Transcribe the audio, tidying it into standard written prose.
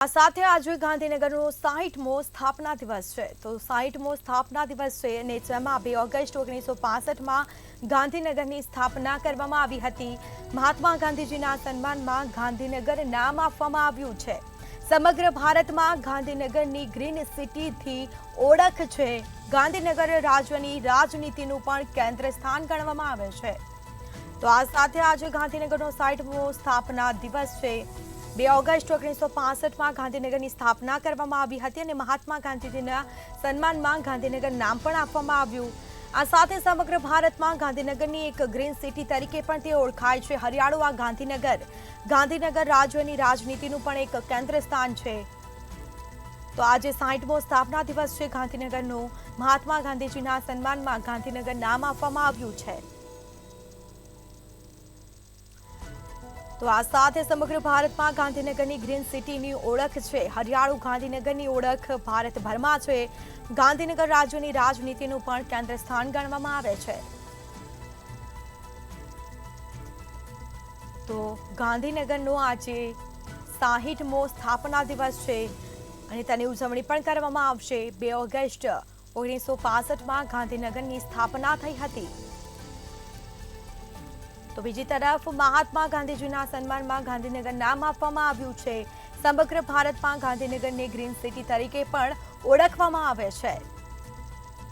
આ સાથે આજે ગાંધીનગરનો 60મો સ્થાપના દિવસ છે તો 60મો સ્થાપના દિવસ છે અને જેમાં 2 ઓગસ્ટ 1965માં ગાંધીનગરની સ્થાપના કરવામાં આવી હતી। મહાત્મા ગાંધીજીના સન્માનમાં ગાંધીનગર નામ આપવામાં આવ્યું છે। સમગ્ર ભારતમાં ગાંધીનગરની ગ્રીન સિટીથી ઓળખ છે। ગાંધીનગર રાજ્યની રાજનીતિનું પણ કેન્દ્ર સ્થાન ગણવામાં આવે છે। તો આ સાથે આજે ગાંધીનગરનો 60મો સ્થાપના દિવસ છે। 2 ઓગસ્ટ 1965માં ગાંધીનગરની સ્થાપના કરવામાં આવી હતી અને મહાત્મા ગાંધીજીના સન્માનમાં ગાંધીનગર નામ પણ આપવામાં આવ્યું। આ સાથે સમગ્ર ભારતમાં ગાંધીનગરની એક ગ્રીન સિટી તરીકે પણ તે ઓળખાય છે। હરિયાળું આ ગાંધીનગર રાજ્યની રાજનીતિનું પણ એક કેન્દ્ર સ્થાન છે। તો આજે 60મો સ્થાપના દિવસ છે ગાંધીનગરનો। મહાત્મા ગાંધીજીના સન્માનમાં ગાંધીનગર નામ આપવામાં આવ્યું છે। તો આ સાથે સમગ્ર ભારતમાં ગાંધીનગરની ગ્રીન સિટીની ઓળખ છે। હરિયાળું ગાંધીનગરની ઓળખ ભારતભરમાં છે। ગાંધીનગર રાજ્યની રાજનીતિનું પણ કેન્દ્ર સ્થાન ગણવામાં આવે છે। તો ગાંધીનગરનો આજે 60મો સ્થાપના દિવસ છે અને તેની ઉજવણી પણ કરવામાં આવશે। 2 ઓગસ્ટ 1965માં ગાંધીનગરની સ્થાપના થઈ હતી। તો બીજી તરફ મહાત્મા ગાંધીજીના સન્માનમાં ગાંધીનગર નામ આપવામાં આવ્યું છે। સમગ્ર ભારતમાં ગાંધીનગરને ગ્રીન સિટી તરીકે પણ ઓળખવામાં આવે છે।